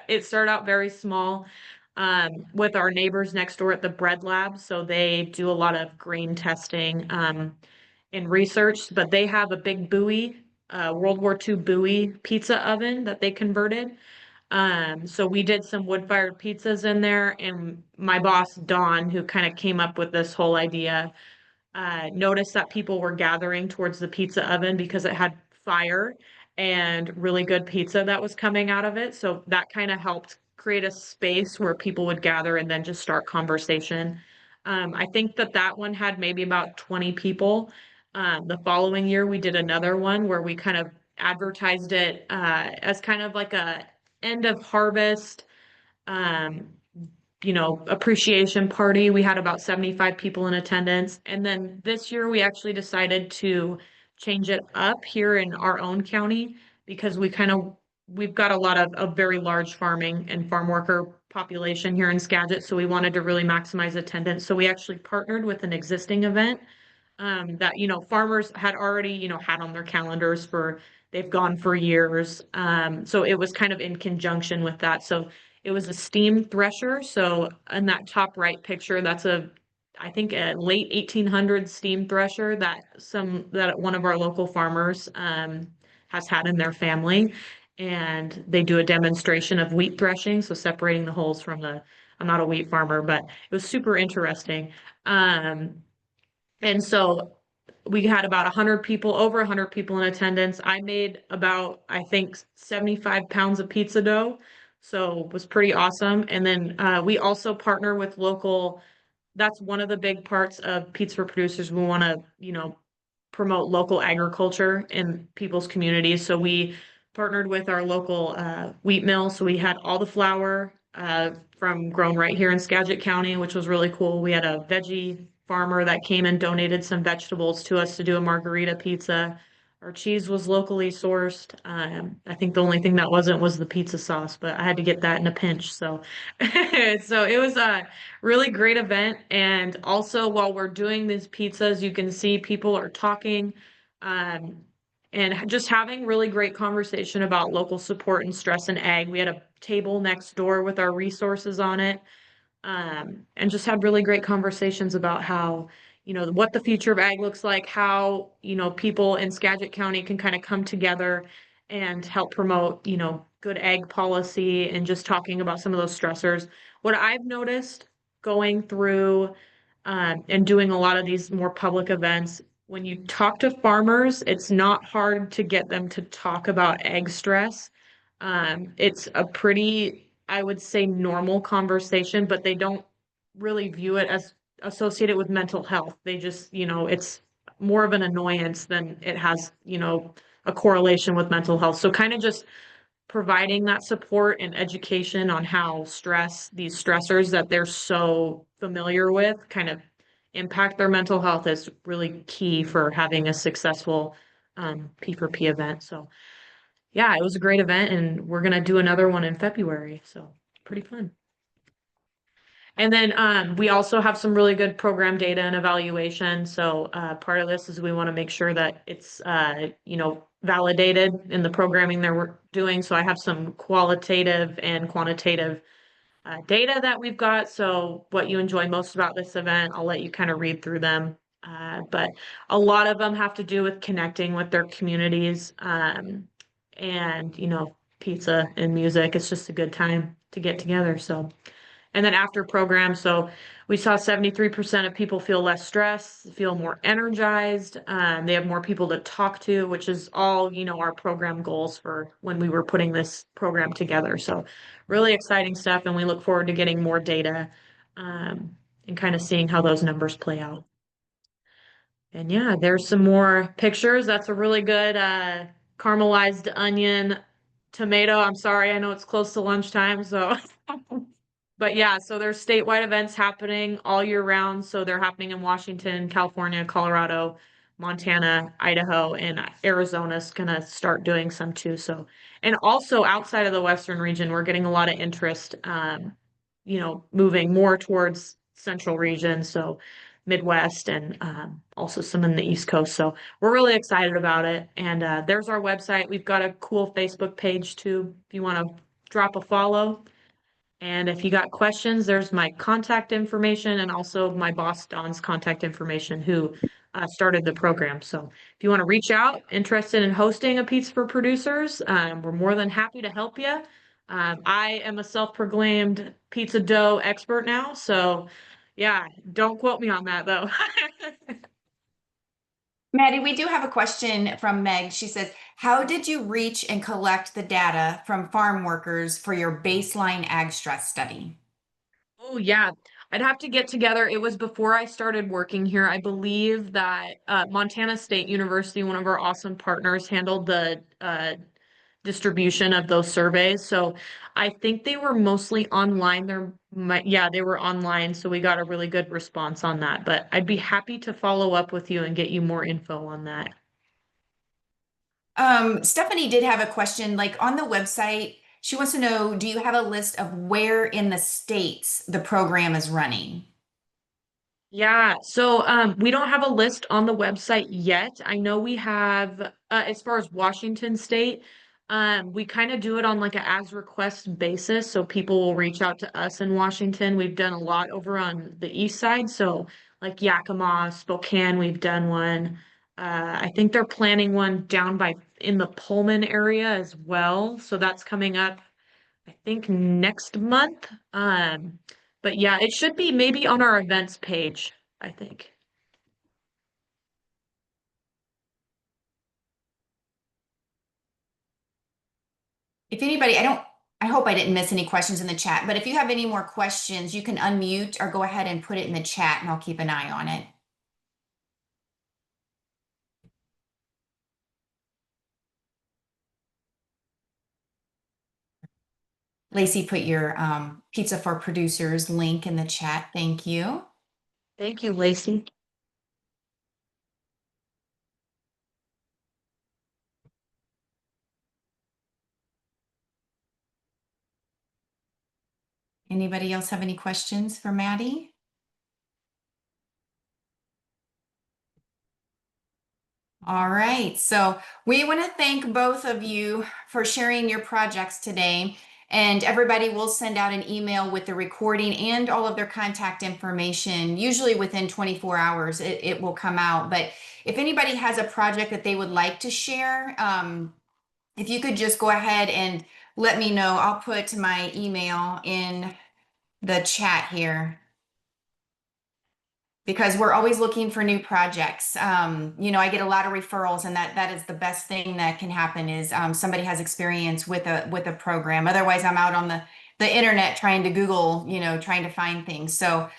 it started out very small with our neighbors next door at the Bread Lab. So they do a lot of grain testing and research, but they have a big Bowie, World War II Bowie pizza oven that they converted. So we did some wood-fired pizzas in there, and my boss, Dawn, who kind of came up with this whole idea, noticed that people were gathering towards the pizza oven because it had fire and really good pizza that was coming out of it. So that kind of helped create a space where people would gather and then just start conversation. I think that one had maybe about 20 people. The following year, we did another one where we kind of advertised it as kind of like a end of harvest, um, appreciation party. We had about 75 people in attendance. And then this year we actually decided to change it up here in our own county because we've got a lot of a very large farming and farm worker population here in Skagit. So we wanted to really maximize attendance. So we actually partnered with an existing event that farmers had already had on their calendars they've gone for years. So it was kind of in conjunction with that. So it was a steam thresher. So in that top right picture, that's I think a late 1800s steam thresher that one of our local farmers has had in their family. And they do a demonstration of wheat threshing, so separating the hulls from I'm not a wheat farmer, but it was super interesting. And so we had about 100 people, over 100 people in attendance. I made about, I think, 75 pounds of pizza dough. So it was pretty awesome. And then we also partner with that's one of the big parts of Pizza for Producers. We want to, promote local agriculture in people's communities. So we partnered with our local wheat mill. So we had all the flour from grown right here in Skagit County, which was really cool. We had a veggie farmer that came and donated some vegetables to us to do a margarita pizza. Our cheese was locally sourced. I think the only thing that wasn't was the pizza sauce, but I had to get that in a pinch. So, so it was a really great event. And also, while we're doing these pizzas, you can see people are talking and just having really great conversation about local support and stress and ag. We had a table next door with our resources on it. And just had really great conversations about how, what the future of ag looks like, how, people in Skagit County can kind of come together and help promote, good ag policy, and just talking about some of those stressors. What I've noticed going through and doing a lot of these more public events, when you talk to farmers, it's not hard to get them to talk about ag stress. It's a pretty, I would say, normal conversation, but they don't really view it as associated with mental health. They just, it's more of an annoyance than it has, a correlation with mental health. So kind of just providing that support and education on how these stressors that they're so familiar with kind of impact their mental health is really key for having a successful P4P event. So yeah, it was a great event, and we're gonna do another one in February. So pretty fun. And then we also have some really good program data and evaluation. So part of this is we want to make sure that it's validated in the programming that we're doing. So I have some qualitative and quantitative data that we've got. So what you enjoy most about this event, I'll let you kind of read through them. But a lot of them have to do with connecting with their communities, and pizza and music. It's just a good time to get together. So. And then after program, so we saw 73% of people feel less stressed, feel more energized. They have more people to talk to, which is all, our program goals for when we were putting this program together. So really exciting stuff. And we look forward to getting more data and kind of seeing how those numbers play out. And yeah, there's some more pictures. That's a really good caramelized onion tomato. I'm sorry, I know it's close to lunchtime, so. But yeah, so there's statewide events happening all year round. So they're happening in Washington, California, Colorado, Montana, Idaho, and Arizona's gonna start doing some too. So, and also outside of the Western region, we're getting a lot of interest, moving more towards central region. So Midwest and also some in the East Coast. So we're really excited about it. And there's our website. We've got a cool Facebook page too, if you want to drop a follow. And if you got questions, there's my contact information and also my boss, Don's contact information, who started the program. So if you want to reach out, interested in hosting a Pizza for Producers, we're more than happy to help you. I am a self-proclaimed pizza dough expert now. So yeah, don't quote me on that though. Maddy, we do have a question from Meg. She says, how did you reach and collect the data from farm workers for your baseline ag stress study? Oh, yeah. I'd have to get together. It was before I started working here. I believe that Montana State University, one of our awesome partners, handled the distribution of those surveys. So I think they were mostly online. They were online. So we got a really good response on that. But I'd be happy to follow up with you and get you more info on that. Stephanie did have a question, like on the website, she wants to know, do you have a list of where in the states the program is running? Yeah, so we don't have a list on the website yet. I know we have, as far as Washington State, we kind of do it on like a as request basis. So people will reach out to us in Washington. We've done a lot over on the east side. So like Yakima, Spokane, we've done one. I think they're planning one down in the Pullman area as well. So that's coming up, I think, next month. But yeah, it should be maybe on our events page, I think. If anybody, I hope I didn't miss any questions in the chat, but if you have any more questions, you can unmute or go ahead and put it in the chat and I'll keep an eye on it. Lacey put your Pizza for Producers link in the chat. Thank you. Thank you, Lacey. Anybody else have any questions for Maddy? All right, so we want to thank both of you for sharing your projects today. And everybody will send out an email with the recording and all of their contact information. Usually within 24 hours, it will come out. But if anybody has a project that they would like to share, if you could just go ahead and let me know. I'll put my email in the chat here, because we're always looking for new projects. I get a lot of referrals, and that is the best thing that can happen is somebody has experience with a program. Otherwise, I'm out on the internet trying to Google, trying to find things. So,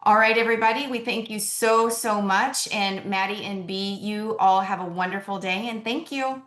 all right, everybody, we thank you so much. And Maddy and B, you all have a wonderful day, and thank you.